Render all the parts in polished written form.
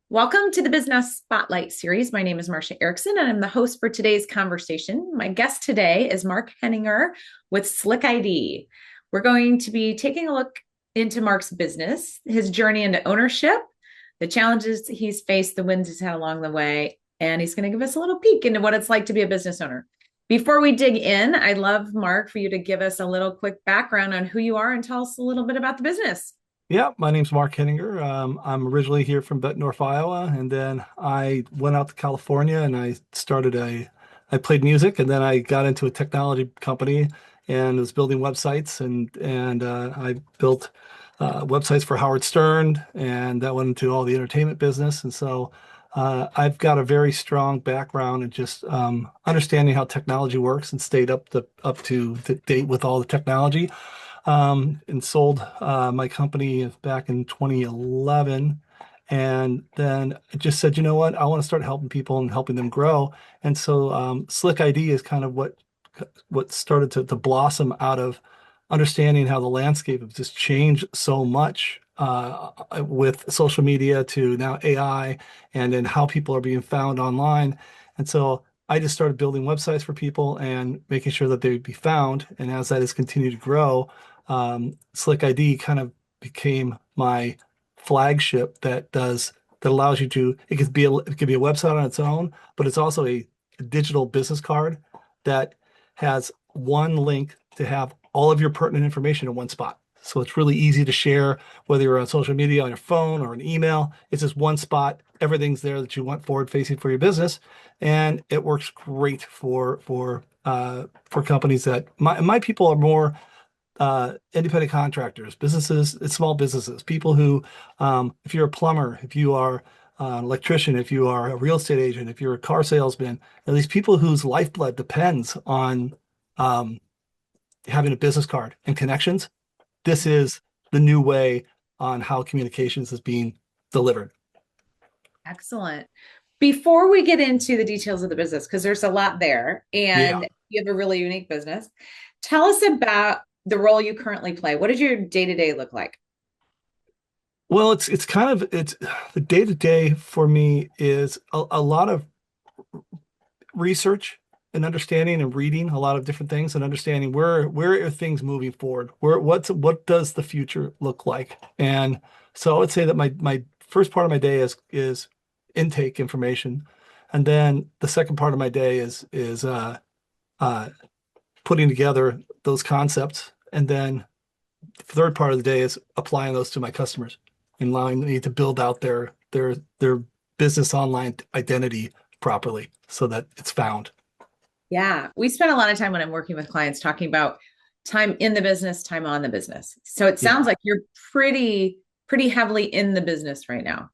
Welcome to the Business Spotlight series. My name is Marcia Erickson, and I'm the host for today's conversation. My guest today is Mark Heninger with Slick.ID. We're going to be taking a look into Mark's business, his journey into ownership, the challenges he's faced, the wins he's had along the way, and he's going to give us a little peek into what it's like to be a business owner. Before we dig in, I'd love, Mark, for you to give us a little quick background on who you are and tell us a little bit about the business. Yeah, my name's Mark Heninger. I'm originally here from Bettendorf, Iowa, and then I went out to California and I played music, and then I got into a technology company and was building websites, and I built websites for Howard Stern, and that went into all the entertainment business. And so I've got a very strong background in just understanding how technology works and stayed up to the date with all the technology and sold my company back in 2011. And then I just said, you know what, I want to start helping people and helping them grow. And so Slick ID is kind of what started to blossom out of understanding how the landscape has just changed so much with social media to now AI, and then how people are being found online. And so I just started building websites for people and making sure that they would be found. And as that has continued to grow, Slick ID kind of became my flagship that allows you to, it could be a website on its own, but it's also a digital business card that has one link to have all of your pertinent information in one spot. So it's really easy to share, whether you're on social media, on your phone, or an email. It's just one spot. Everything's there that you want forward facing for your business, and it works great for companies that my people are more independent contractors, businesses, it's small businesses, people who, if you're a plumber, if you are an electrician, if you are a real estate agent, if you're a car salesman, and these people whose lifeblood depends on um, having a business card and connections. This is the new way on how communications is being delivered. Excellent. Before we get into the details of the business, because there's a lot there Yeah. and you have a really unique business, tell us about the role you currently play. What does your day to day look like? Well, it's the day to day for me is a lot of research and understanding and reading a lot of different things and understanding where are things moving forward, what does the future look like. And so I would say that my first part of my day is intake information, and then the second part of my day is uh putting together those concepts, and then the third part of the day is applying those to my customers and allowing me to build out their business online identity properly so that it's found. Yeah, we spend a lot of time when I'm working with clients talking about time in the business, time on the business. So it sounds Yeah. like you're pretty heavily in the business right now,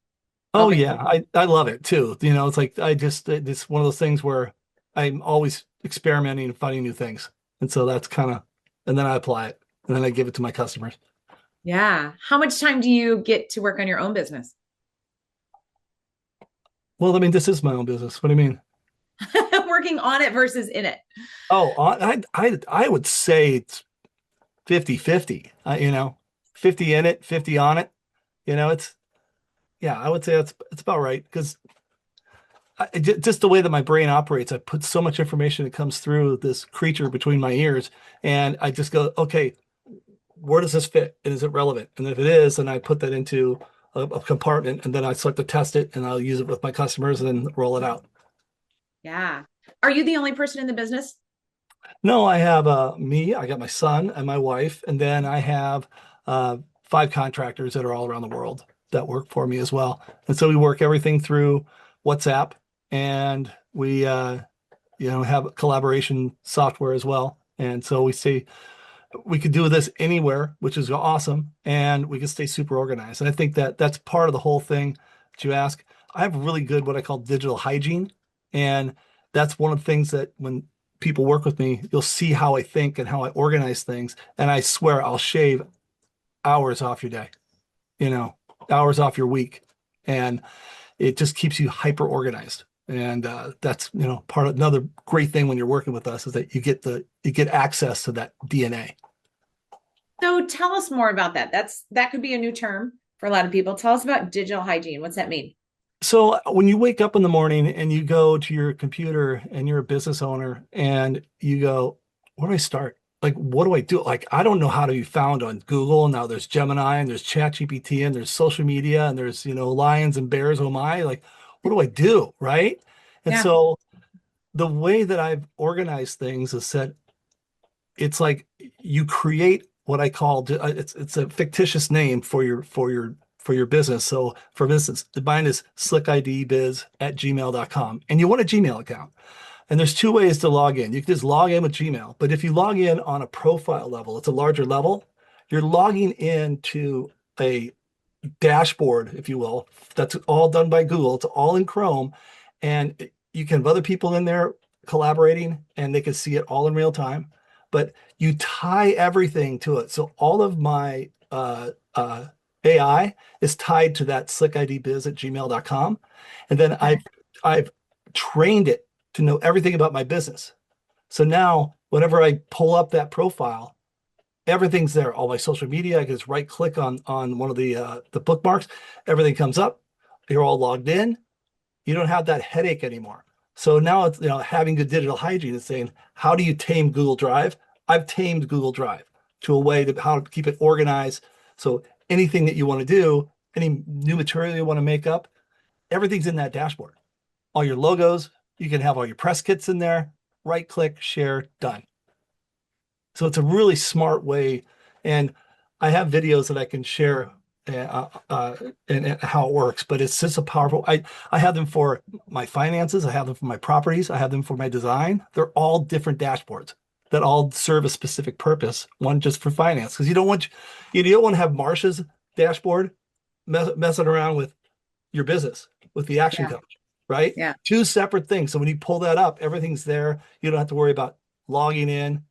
Oh helping. yeah, I love it too. It's like it's one of those things where I'm always experimenting and finding new things. And so that's kind of, and then I apply it and then I give it to my customers. Yeah. How much time do you get to work on your own business? Well, I mean, this is my own business. What do you mean? Working on it versus in it. Oh, I would say it's 50-50. 50 in it, 50 on it. It's, yeah, I would say it's about right, because just the way that my brain operates, I put so much information that comes through this creature between my ears, and I just go, okay, where does this fit? And is it relevant? And if it is, then I put that into a compartment, and then I start to test it, and I'll use it with my customers and then roll it out. Yeah. Are you the only person in the business? No, I have me, I got my son and my wife, and then I have five contractors that are all around the world that work for me as well. And so we work everything through WhatsApp, and we have collaboration software as well. And so we say we could do this anywhere, which is awesome, and we can stay super organized. And I think that that's part of the whole thing that you ask. I have really good what I call digital hygiene, and that's one of the things that when people work with me, you'll see how I think and how I organize things, and I swear I'll shave hours off your day, you know, hours off your week, and it just keeps you hyper organized. And that's part of another great thing when you're working with us is that you get access to that DNA. So tell us more about that. That could be a new term for a lot of people. Tell us about digital hygiene. What's that mean? So when you wake up in the morning and you go to your computer and you're a business owner and you go, where do I start? Like, what do I do? Like, I don't know how to be found on Google. Now there's Gemini and there's ChatGPT and there's social media and there's, lions and bears. Oh my, like, what do I do? Right. And Yeah. so the way that I've organized things is that it's like you create what I call it's a fictitious name for your business. So for instance, mine is slickidbiz@gmail.com. And you want a Gmail account. And there's two ways to log in. You can just log in with Gmail, but if you log in on a profile level, it's a larger level, you're logging into a dashboard, if you will, that's all done by Google. It's all in Chrome. And you can have other people in there collaborating and they can see it all in real time. But you tie everything to it. So all of my AI is tied to that slickidbiz@gmail.com. And then Okay. I've trained it to know everything about my business. So now whenever I pull up that profile, everything's there. All my social media, I can just right click on one of the bookmarks. Everything comes up. You're all logged in. You don't have that headache anymore. So now it's having good digital hygiene is saying, how do you tame Google Drive? I've tamed Google Drive to a way to how to keep it organized. So anything that you want to do, any new material you want to make up, everything's in that dashboard. All your logos, you can have all your press kits in there. Right click, share, done. So it's a really smart way. And I have videos that I can share and how it works, but it's just a powerful. I have them for my finances, I have them for my properties, I have them for my design. They're all different dashboards that all serve a specific purpose. One just for finance, because you don't want to have Marcia's dashboard messing around with your business with the action Yeah. coach, right? Yeah. Two separate things. So when you pull that up, everything's there. You don't have to worry about logging in.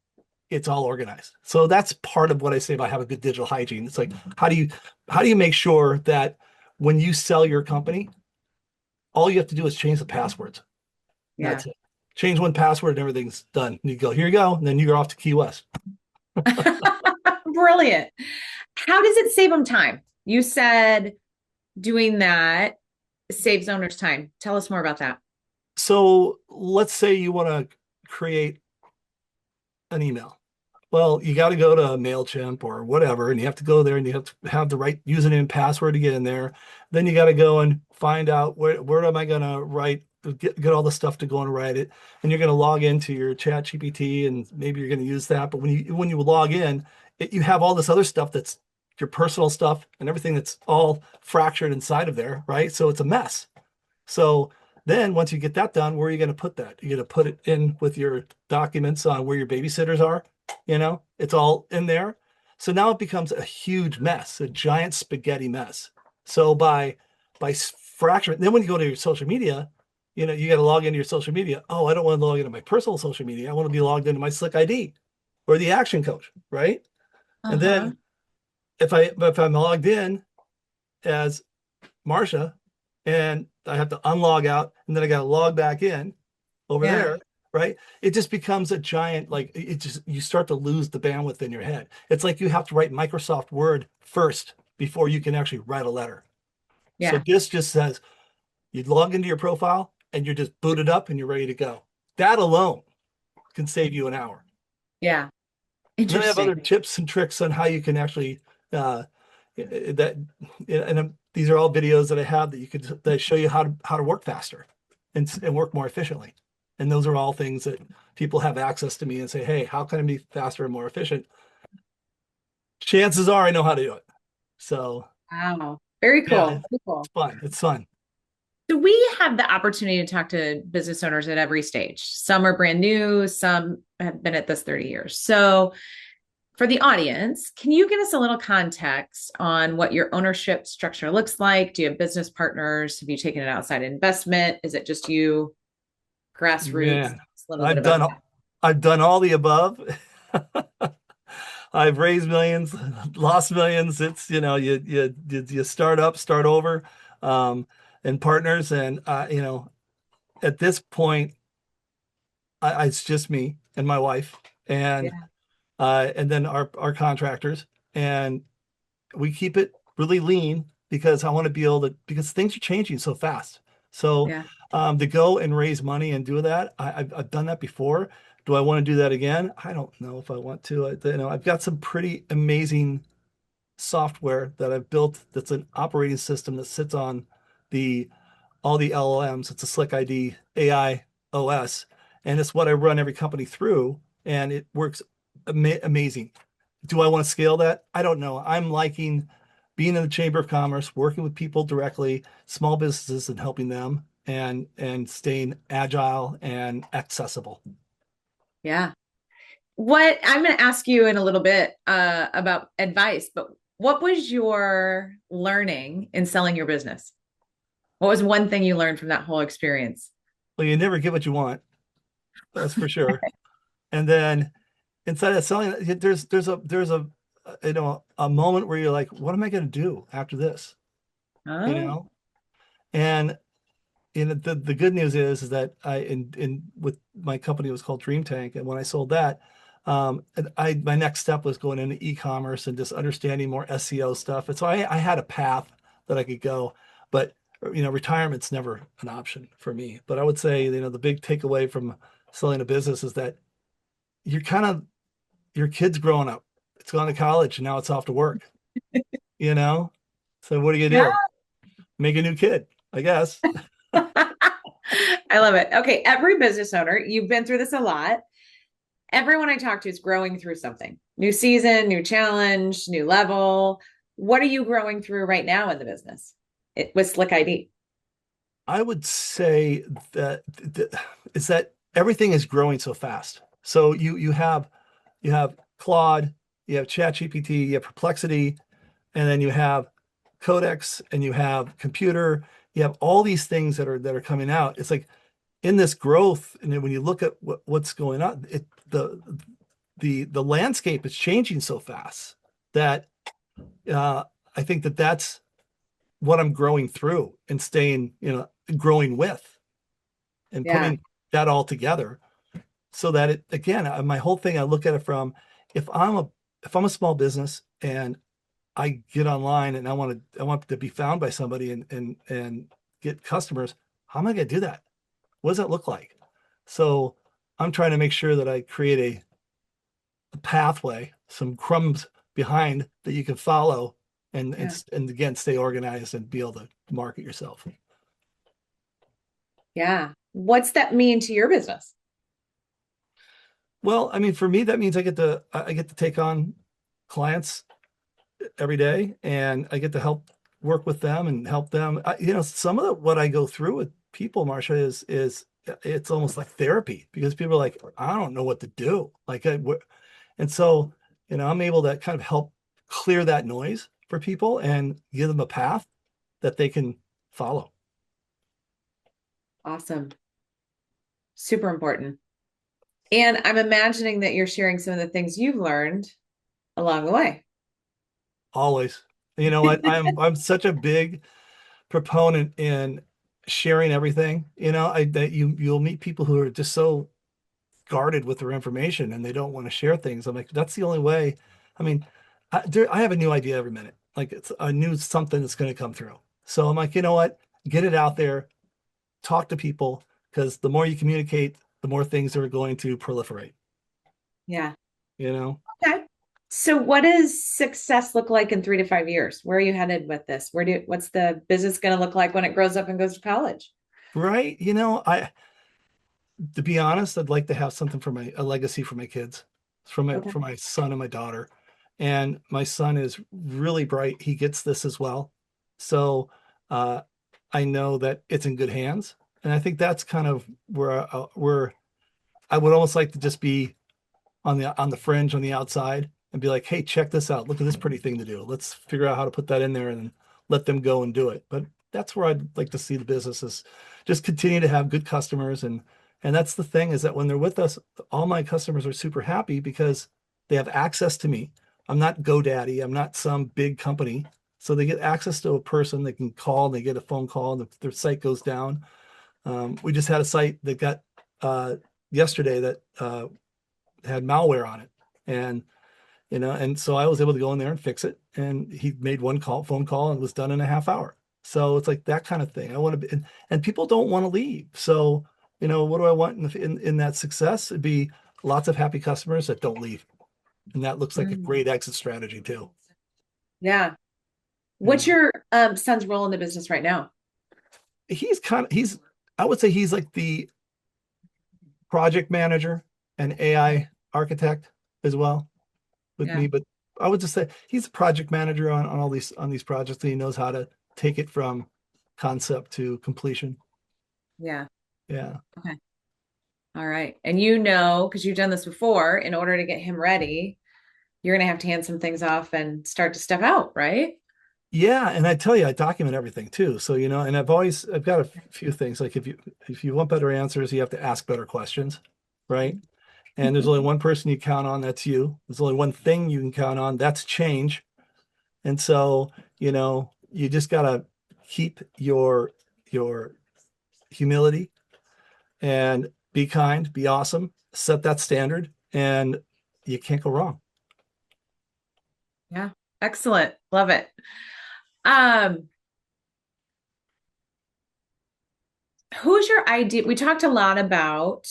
It's all organized. So that's part of what I say about having good digital hygiene. It's like, how do you make sure that when you sell your company, all you have to do is change the passwords. Yeah. That's it. Change one password and everything's done. And you go, here you go. And then you go off to Key West. Brilliant. How does it save them time? You said doing that saves owners time. Tell us more about that. So let's say you want to create an email. Well, you got to go to MailChimp or whatever, and you have to go there and you have to have the right username and password to get in there. Then you got to go and find out where am I going to write, get all the stuff to go and write it. And you're going to log into your chat GPT and maybe you're going to use that. But when you log in, you have all this other stuff that's your personal stuff and everything that's all fractured inside of there, right? So it's a mess. So then once you get that done, where are you going to put that? You're going to put it in with your documents on where your babysitters are. It's all in there. So now it becomes a huge mess, a giant spaghetti mess. So by fracturing, then when you go to your social media, you got to log into your social media. Oh, I don't want to log into my personal social media. I want to be logged into my Slick ID or the Action Coach, right? And Uh-huh. then if I'm logged in as Marcia and I have to unlog out and then I got to log back in over Yeah. there, right? It just becomes a giant, like it just, you start to lose the bandwidth in your head. It's like you have to write Microsoft Word first before you can actually write a letter. So Yeah. this just says you log into your profile and you're just booted up and you're ready to go. That alone can save you an hour. Yeah. And then I have other Interesting. tips and tricks on how you can actually uh, that and these are all videos that I have that show you how to work faster and work more efficiently. And those are all things that people have access to me and say, hey, how can I be faster and more efficient? Chances are I know how to do it. So Wow. Very yeah, cool. Very it's cool. fun. It's fun. So we have the opportunity to talk to business owners at every stage. Some are brand new, some have been at this 30 years. So for the audience, can you give us a little context on what your ownership structure looks like? Do you have business partners? Have you taken an outside investment? Is it just you, grassroots? Man, A little bit I've about done I've done all the above. I've raised millions, lost millions. It's you start up, start over, um, and partners, and at this point, it's just me and my wife, and that. and then our contractors, and we keep it really lean because I want to be able to, because things are changing so fast. So Yeah. to go and raise money and do that, I've done that before. Do I want to do that again? I don't know if I want to. I've got some pretty amazing software that I've built that's an operating system that sits on the all the LLMs. It's a Slick.ID AI OS, and it's what I run every company through, and it works amazing. Do I want to scale that? I don't know. I'm liking being in the Chamber of Commerce, working with people directly, small businesses, and helping them, and staying agile and accessible. Yeah. What I'm going to ask you in a little bit about advice, but what was your learning in selling your business? What was one thing you learned from that whole experience? Well, you never get what you want, that's for sure. And then inside of selling, there's a a moment where you're like, what am I going to do after this? You Oh, know, and the good news is that I in with my company, it was called Dream Tank, and when I sold that, and my next step was going into e-commerce and just understanding more SEO stuff. And so I had a path that I could go, but retirement's never an option for me. But I would say, the big takeaway from selling a business is that you're kind of your kid's growing up. It's gone to college and now it's off to work, you know? So what do you yeah. do? Make a new kid, I guess. I love it. Okay. Every business owner, you've been through this a lot. Everyone I talk to is growing through something new season, new challenge, new level. What are you growing through right now in the business with Slick ID? I would say that is that everything is growing so fast. So you have Claude, you have ChatGPT, you have Perplexity, and then you have Codex, and you have Computer. You have all these things that are coming out. It's like in this growth, and then when you look at what's going on, the landscape is changing so fast that uh, I think that's what I'm growing through and staying, growing with and Yeah. putting that all together so that it again, my whole thing, I look at it from if I'm a if I'm a small business and I get online and I want to be found by somebody and get customers, how am I going to do that? What does that look like? So I'm trying to make sure that I create a pathway, some crumbs behind that you can follow and Yeah. and again stay organized and be able to market yourself. Yeah. What's that mean to your business? Well, I mean, for me, that means I get to take on clients every day, and I get to help work with them and help them. Some of what I go through with people, Marcia, is it's almost like therapy because people are like, I don't know what to do. And so, I'm able to kind of help clear that noise for people and give them a path that they can follow. Awesome. Super important. And I'm imagining that you're sharing some of the things you've learned along the way. Always. You know what? I'm such a big proponent in sharing everything. That you'll meet people who are just so guarded with their information and they don't want to share things. I'm like, that's the only way. I mean, I have a new idea every minute. Like it's a new something that's going to come through. So I'm like, you know what? Get it out there, talk to people, because the more you communicate, the more things are going to proliferate, Yeah. you know? Okay. So what does success look like in 3 to 5 years? Where are you headed with this? What's the business going to look like when it grows up and goes to college? Right? To be honest, I'd like to have something for a legacy for my kids, Okay. for my son and my daughter. And my son is really bright. He gets this as well. So uh, I know that it's in good hands. And I think that's kind of where I would almost like to just be on the fringe on the outside and be like, hey, check this out. Look at this pretty thing to do. Let's figure out how to put that in there and let them go and do it. But that's where I'd like to see the businesses just continue to have good customers. And that's the thing, is that when they're with us, all my customers are super happy because they have access to me. I'm not GoDaddy. I'm not some big company. So they get access to a person they can call, and they get a phone call and their site goes down. We just had a site that got yesterday that had malware on it. And and so I was able to go in there and fix it. And he made phone call, and it was done in a half hour. So it's like that kind of thing. I want to be, and people don't want to leave. So, what do I want in that success? It'd be lots of happy customers that don't leave. And that looks like a Mm. great exit strategy too. Yeah. What's Yeah. your son's role in the business right now? I would say he's like the project manager and AI architect as well with Yeah. me. But I would just say he's a project manager on all these projects, and he knows how to take it from concept to completion. Yeah. Yeah. Okay. All right. And you know, because you've done this before, in order to get him ready, you're going to have to hand some things off and start to step out, right? Yeah, and I tell you, I document everything too. So, and I've got a few things like if you want better answers, you have to ask better questions, right? And there's only one person you count on, that's you. There's only one thing you can count on, that's change. And so, you just gotta keep your humility and be kind, be awesome, set that standard, and you can't go wrong. Yeah. Excellent. Love it. Um, who's your ideal? We talked a lot about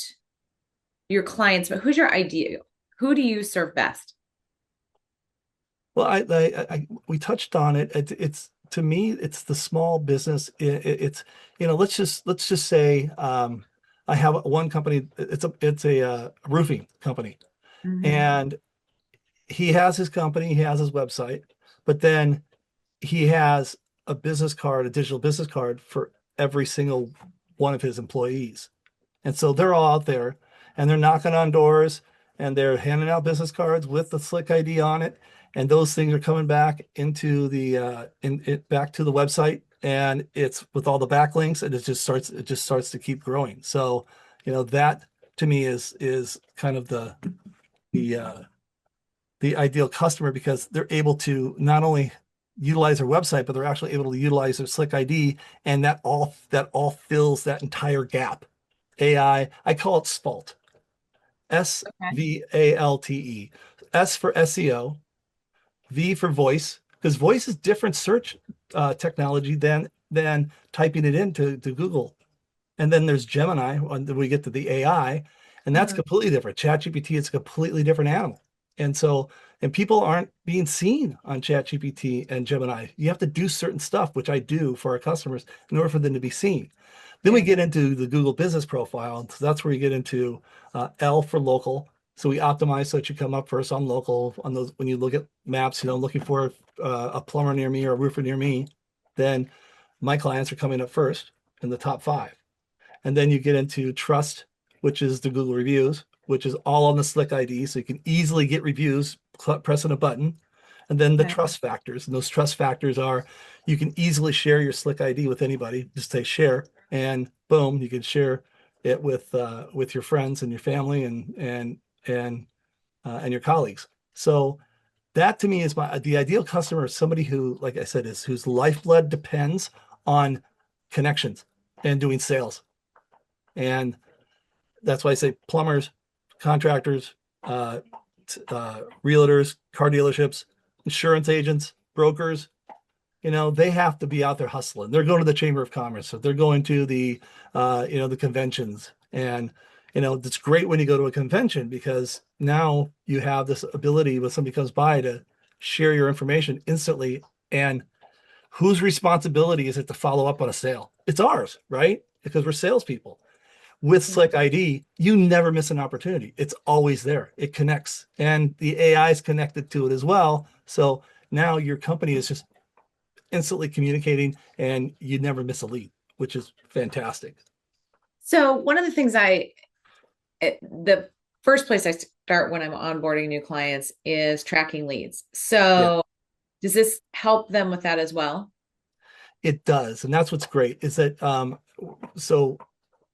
your clients, but who's your ideal? Who do you serve best? Well, we touched on it. It's to me, it's the small business. It's let's just say I have one company. It's a roofing company, Mhm. and he has his company, he has his website, but then he has a business card, a digital business card for every single one of his employees. And so they're all out there and they're knocking on doors and they're handing out business cards with the Slick.ID on it. And those things are coming back into back to the website, and it's with all the backlinks, and it just starts to keep growing. So, that to me is kind of the uh, the ideal customer, because they're able to not only utilize their website, but they're actually able to utilize their Slick.ID, and that all fills that entire gap. I call it SVALT. Okay. SVALTE. S for SEO, V for voice, because voice is different search technology than typing it into Google. And then there's Gemini, when we get to the AI, and that's Uh-huh. completely different. ChatGPT is a completely different animal. And so, and people aren't being seen on ChatGPT and Gemini. You have to do certain stuff, which I do for our customers, in order for them to be seen. Then we Yeah. get into the Google Business Profile. And so that's where you get into L for local. So we optimize so that you come up first on local. On those, when you look at maps, looking for a plumber near me or a roofer near me, then my clients are coming up first in the top five. And then you get into trust, which is the Google reviews, which is all on the Slick.ID. So you can easily get reviews pressing a button. And then the Okay. trust factors. And those trust factors are, you can easily share your Slick.ID with anybody. Just say share, and boom, you can share it with your friends and your family and your colleagues. So that to me is the ideal customer is somebody who, like I said, is whose lifeblood depends on connections and doing sales. And that's why I say plumbers, contractors, realtors, car dealerships, insurance agents, brokers. They have to be out there hustling. They're going to the Chamber of Commerce, so they're going to the conventions, and it's great when you go to a convention, because now you have this ability when somebody comes by to share your information instantly. And whose responsibility is it to follow up on a sale? It's ours, right? Because we're salespeople. With Slick.ID, you never miss an opportunity. It's always there. It connects, and the AI is connected to it as well. So now your company is just instantly communicating, and you never miss a lead, which is fantastic. So one of the things the first place I start when I'm onboarding new clients is tracking leads. Yeah, So does this help them with that as well? it does. And that's what's great is that, so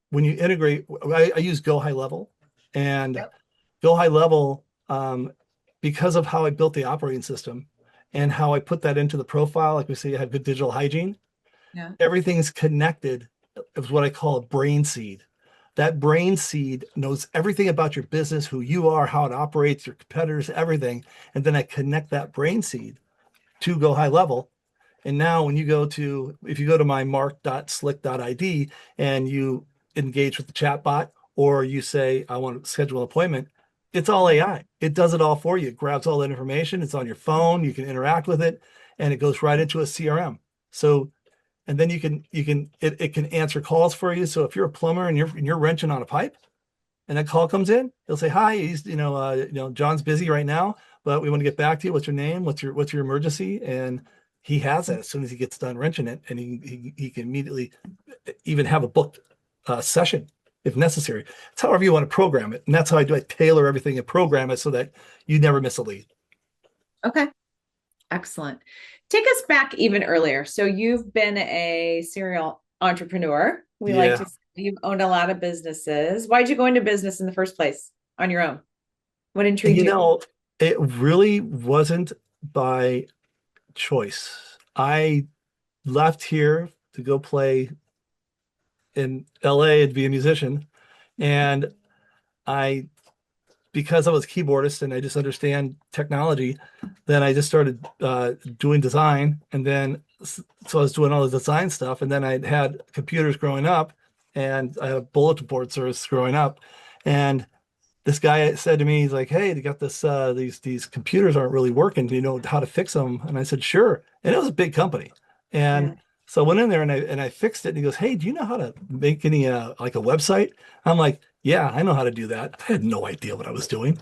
when you integrate, I use Go High Level, and Yep. Go High Level, because of how I built the operating system and how I put that into the profile, like we say, I have good digital hygiene. Yeah. Everything's connected. It's what I call a brain seed. That brain seed knows everything about your business, who you are, how it operates, your competitors, everything. And then I connect that brain seed to go high level. And now when you go to, if you go to my mark.slick.id and you engage with the chatbot, or you say, I want to schedule an appointment, it's all AI. It does it all for you. It grabs all that information. It's on your phone. You can interact with it, and it goes right into a CRM. So, and then it can answer calls for you. So if you're a plumber and you're wrenching on a pipe, and that call comes in, he'll say, "Hi, he's John's busy right now, but we want to get back to you. What's your name? What's your emergency?" And he has that as soon as he gets done wrenching it, and he can immediately even have a booked session if necessary. It's however you want to program it, and that's how I do. I tailor everything and program it so that you never miss a lead. Okay. Excellent. Take us back even earlier. So you've been a serial entrepreneur. We like Yeah, to say you've owned a lot of businesses. Why'd you go into business in the first place on your own? What intrigued you you? know, it really wasn't by choice. I left here to go play in LA and be a musician. And I, because I was a keyboardist and I just understand technology, then I just started doing design. And then, so I was doing all the design stuff. And then I had computers growing up, and I had a bulletin board service growing up. And this guy said to me, he's like, "Hey, they got these computers aren't really working. Do you know how to fix them?" And I said, "Sure." And it was a big company. Yeah. And so I went in there and I fixed it. And he goes, "Hey, do you know how to make any like a website?" I'm like, "Yeah, I know how to do that." I had no idea what I was doing.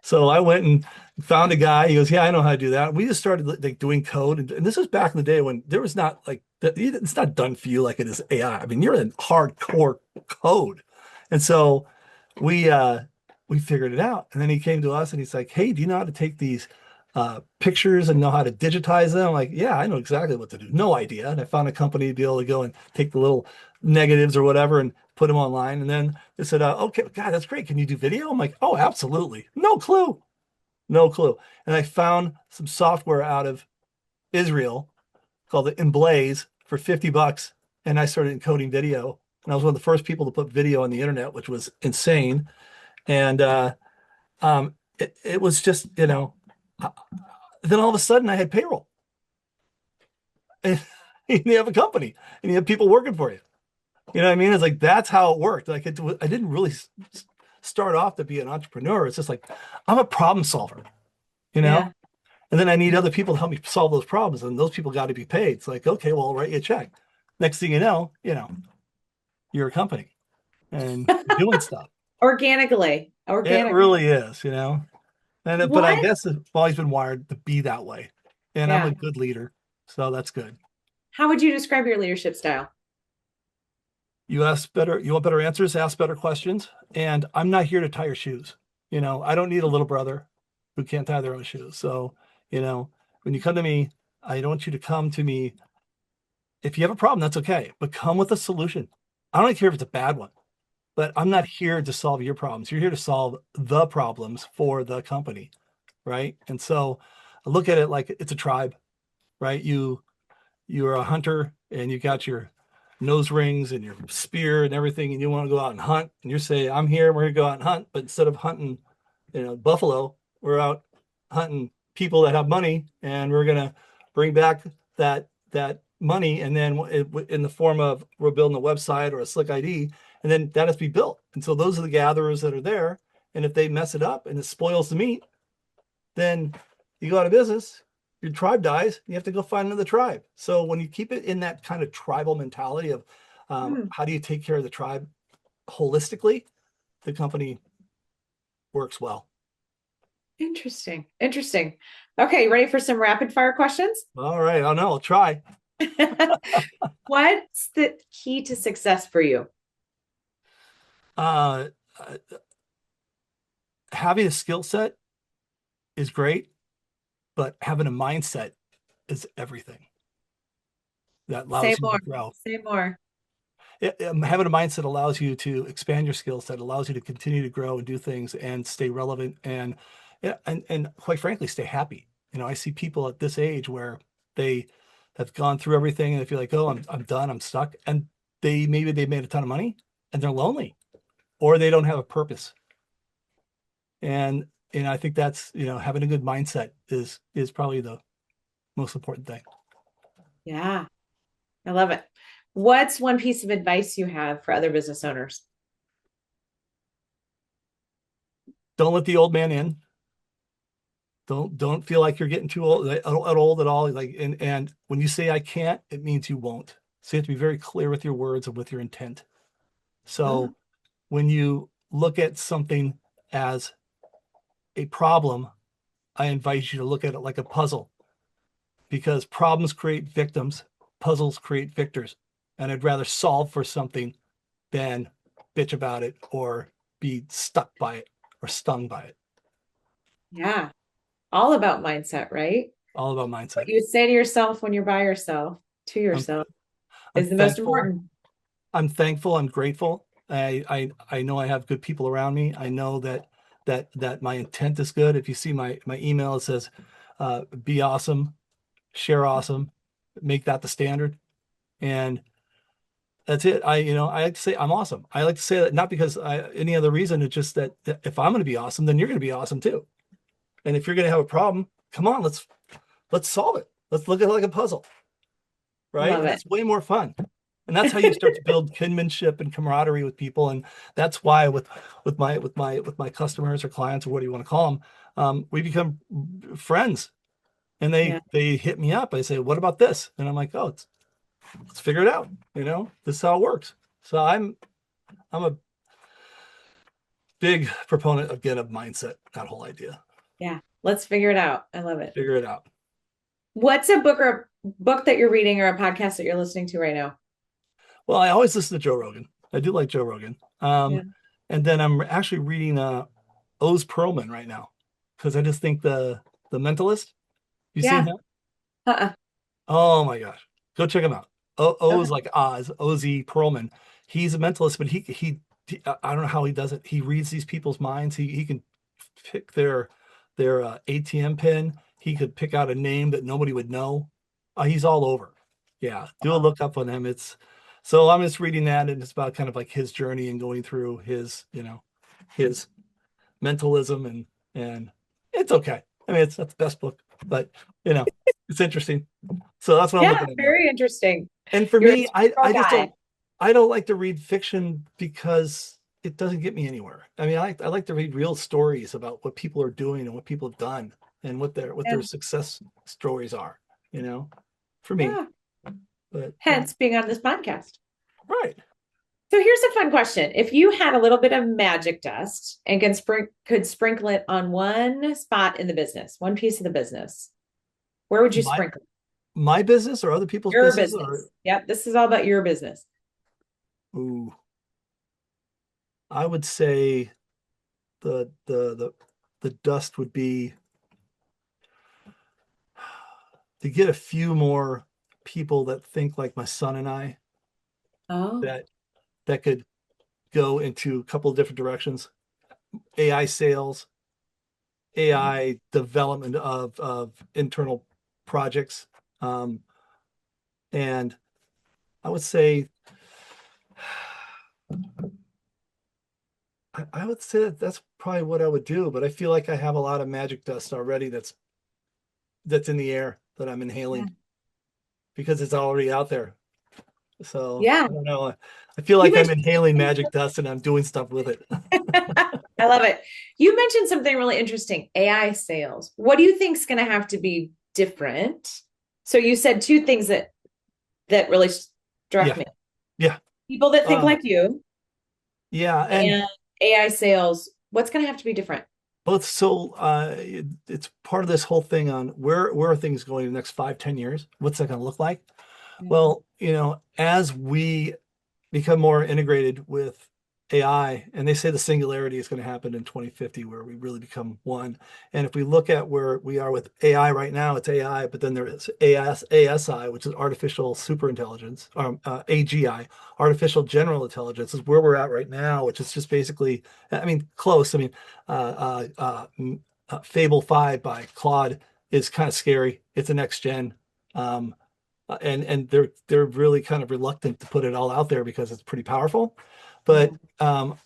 So I went and found a guy. He goes, "Yeah, I know how to do that." We just started like doing code. And this was back in the day when there was not like, it's not done for you like it is AI. I mean, you're in hardcore code. And so we, we figured it out. And then he came to us and he's like, "Hey, do you know how to take these pictures and know how to digitize them?" I'm like, "Yeah, I know exactly what to do." No idea. And I found a company to be able to go and take the little negatives or whatever and put them online. And then they said, "Okay, God, that's great. Can you do video?" I'm like, "Oh, absolutely." No clue. No clue. And I found some software out of Israel called it Emblaze for $50. And I started encoding video. And I was one of the first people to put video on the internet, which was insane. And it was just, then all of a sudden I had payroll. And you have a company and you have people working for you. You know what I mean? It's like that's how it worked. Like I didn't really start off to be an entrepreneur. It's just like I'm a problem solver, you know? Yeah. And then I need other people to help me solve those problems, and those people got to be paid. It's like, okay, well, I'll write you a check. Next thing you're a company and doing stuff. Organically. It Organically. really is. But I What? guess I've always been wired to be that way. And I'm a Yeah. good leader. So that's good. How would you describe your leadership style? You want better answers, ask better questions. And I'm not here to tie your shoes. I don't need a little brother who can't tie their own shoes. So, when you come to me, I don't want you to come to me. If you have a problem, that's okay, but come with a solution. I don't care if it's a bad one, but I'm not here to solve your problems. You're here to solve the problems for the company. Right. And so I look at it like it's a tribe, right? You're a hunter and you got your nose rings and your spear and everything, and you want to go out and hunt. And you say, "I'm here, we're gonna go out and hunt." But instead of hunting, buffalo, we're out hunting people that have money, and we're gonna bring back that money, and then in the form of we're building a website or a Slick ID, and then that has to be built. And so those are the gatherers that are there. And if they mess it up and it spoils the meat, then you go out of business, your tribe dies, you have to go find another tribe. So when you keep it in that kind of tribal mentality of Hmm. how do you take care of the tribe holistically, the company works well. Interesting. Interesting. Okay, ready for some rapid fire questions? All right, I know, I'll try. What's the key to success for you? Uh, Having a skill set is great, but having a mindset is everything that Say allows you to more. grow. Say more. Having a mindset allows you to expand your skill set, allows you to continue to grow and do things and stay relevant and yeah, and quite frankly, stay happy. I see people at this age where they have gone through everything and they feel like, "Oh, I'm done, I'm stuck," and maybe they made a ton of money and they're lonely. or they don't have a purpose. And I think that's, having a good mindset is probably the most important thing. Yeah, I love it. What's one piece of advice you have for other business owners? Don't let the old man in. Don't feel like you're getting too old, at all. Like, and when you say I can't, it means you won't. So you have to be very clear with your words and with your intent. Oh, So when you look at something as a problem, I invite you to look at it like a puzzle, because problems create victims, puzzles create victors. And I'd rather solve for something than bitch about it or be stuck by it or stung by it. yeah. All about mindset, right? All about What mindset. you say to yourself when you're by yourself, to I'm yourself, I'm is the most thankful. important. I'm thankful. I'm grateful. I know I have good people around me. I know that my intent is good. If you see my email, it says, "Be awesome, share awesome, make that the standard," and that's it. I like to say I'm awesome. I like to say that not because any other reason. It's just that if I'm going to be awesome, then you're going to be awesome too. And if you're going to have a problem, come on, let's solve it. Let's look at it like a puzzle, right? Love And it. that's way more fun. And that's how you start to build kinship and camaraderie with people. And that's why with my customers or clients, or what do you want to call them, we become friends. And Yeah. they hit me up. I say, "What about this?" And I'm like, "Oh, let's figure it out. This is how it works." So I'm a big proponent again of mindset, that whole idea. Yeah. Let's figure it out. I love it. Figure it out. What's a book that you're reading or a podcast that you're listening to right now? Well, I always listen to Joe Rogan. I do like Joe Rogan. Yeah. And then I'm actually reading Oz Perlman right now, because I just think the Mentalist. You seen Yeah. him? Uh-uh. Oh my gosh, go check him out. Okay. O's like Oz, Ozzy Perlman. He's a mentalist, but I don't know how he does it. He reads these people's minds. He can pick their ATM pin. He could pick out a name that nobody would know. He's all over. Yeah, do a Wow. look up on him. So I'm just reading that, and it's about kind of like his journey and going through his mentalism, and it's okay. I mean, it's not the best book, but it's interesting. So that's what I'm Yeah, looking at now. very interesting. And for You're a me, squirrel I just guy. don't like to read fiction because it doesn't get me anywhere. I mean, I like to read real stories about what people are doing and what people have done and what their Yeah. success stories are, you know, for me. Yeah. But Hence being on this podcast. right. So here's a fun question. If you had a little bit of magic dust and could sprinkle it on one spot in the business, one piece of the business, where would you My sprinkle it? my business or other people's Your business, or business. Yep, this is all about your business. ooh, I would say the dust would be to get a few more people that think like my son and I, Oh, that could go into a couple of different directions. AI sales, AI development of internal projects. Um, and I would say I would say that's probably what I would do, but I feel like I have a lot of magic dust already that's in the air that I'm yeah. inhaling because it's already out there. So Yeah. I don't know. I feel You like I'm mentioned inhaling magic dust and I'm doing stuff with it. I love it. You mentioned something really interesting, AI sales. What do you think is going to have to be different? So you said two things that really struck Yeah. me. Yeah. People that think Uh, like you yeah. And and AI sales. What's going to have to be different? both, so it's part of this whole thing on where are things going in the next 5, 10 years? What's that going to look like? Mhm. Well, as we become more integrated with AI, and they say the singularity is going to happen in 2050, where we really become one. And if we look at where we are with AI right now, it's AI, but then there is ASI, which is artificial superintelligence, AGI, artificial general intelligence, is where we're at right now, which is just basically, I mean, close. I mean, Fable 5 by Claude is kind of scary. It's a next gen. Um, and they're really kind of reluctant to put it all out there because it's pretty powerful. But Mhm.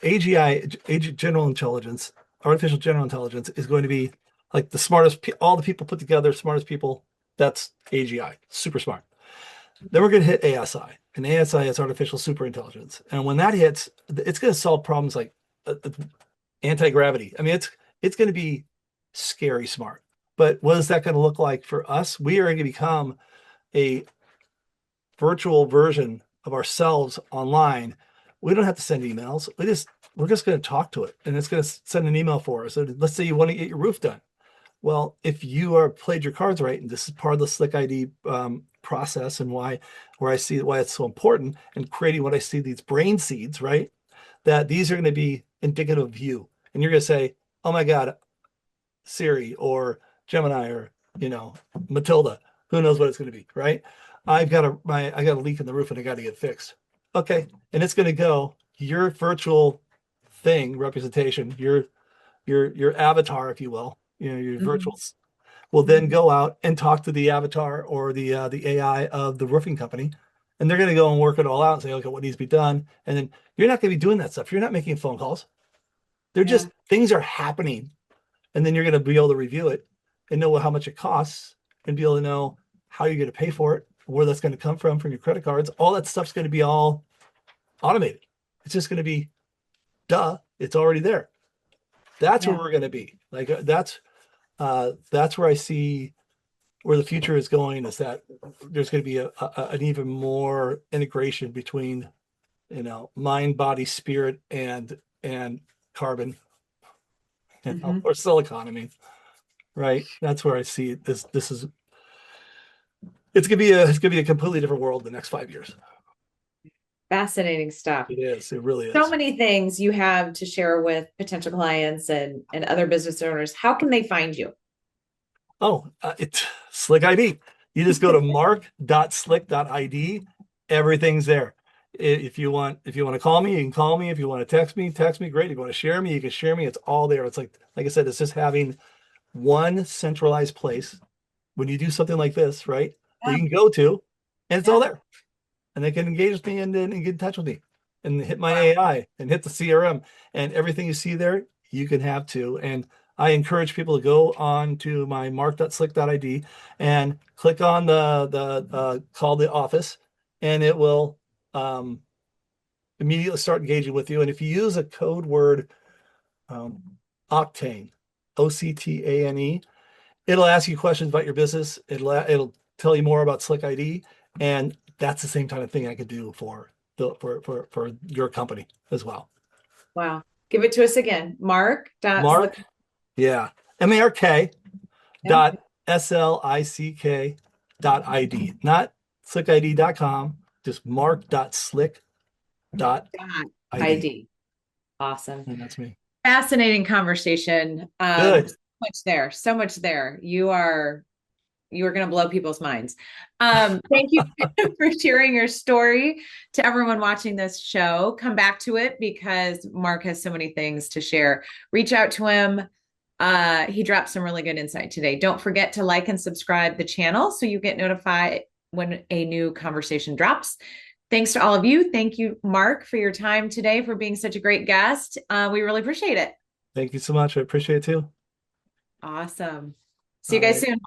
AGI, general intelligence, artificial general intelligence is going to be like the smartest, all the people put together, smartest people. That's AGI, super smart. Then we're going to hit ASI, and ASI is artificial super intelligence. And when that hits, it's going to solve problems like anti-gravity. I mean, it's going to be scary smart. But what is that going to look like for us? We are going to become a virtual version of ourselves online. We don't have to send emails. We're just going to talk to it, and it's going to send an email for us. So let's say you want to get your roof done. Well, if you are played your cards right, and this is part of the Slick.ID process, and where I see why it's so important, and creating what I see these brain seeds, right? That these are going to be indicative of you, and you're going to say, "Oh my God, Siri or Gemini or Matilda, who knows what it's going to be, right? I got a leak in the roof and I got to get fixed." Okay, and it's going to go your virtual thing representation, your avatar, if you will, your Mhm. virtuals will then go out and talk to the avatar or the AI of the roofing company, and they're going to go and work it all out and say, okay, what needs to be done, and then you're not going to be doing that stuff. You're not making phone calls. They're Yeah. just things are happening, and then you're going to be able to review it and know how much it costs and be able to know how you're going to pay for it, where that's going to come from your credit cards. All that stuff's going to be all automated. It's just going to be duh, it's already there. That's where Yeah. we're going to be. Like that's where I see where the future is going, is that there's going to be an even more integration between mind, body, spirit, and carbon, Mhm. or silicon. I mean, right? That's where I see it. This is it's gonna be a completely different world in the next 5 years. Fascinating stuff. It is. It really So is. many things you have to share with potential clients and other business owners. How can they find you? Oh, it's Slick ID. You just go to mark.slick.id. Everything's there. If you want to call me, you can call me. If you want to text me, great. If you want to share me, you can share me. It's all there. It's like I said, it's just having one centralized place when you do something like this, right? That Yeah. you can go to, and it's all Yeah. there. And they can engage with me and get in touch with me and hit my Wow. AI and hit the CRM, and everything you see there, you can have too. And I encourage people to go on to my mark.slick.id and click on the call the office, and it will um, immediately start engaging with you. And if you use a code word, um, Octane, OCTANE, it'll ask you questions about your business. It'll tell you more about Slick ID, and that's the same kind of thing I could do for your company as well. Wow. Give it to us again. Mark dot Mark, slick. yeah, MARK Yeah. dot SLICK dot ID, not slickid.com, just mark.slick.id. Dot ID. Awesome. And that's me. Fascinating conversation. Good. So much there. So much there. You are going to blow people's minds. Thank you for sharing your story to everyone watching this show. Come back to it because Mark has so many things to share. Reach out to him. He dropped some really good insight today. Don't forget to like and subscribe the channel so you get notified when a new conversation drops. Thanks to all of you. Thank you, Mark, for your time today, for being such a great guest. We really appreciate it. Thank you so much. I appreciate it too. Awesome. See you All guys right. soon.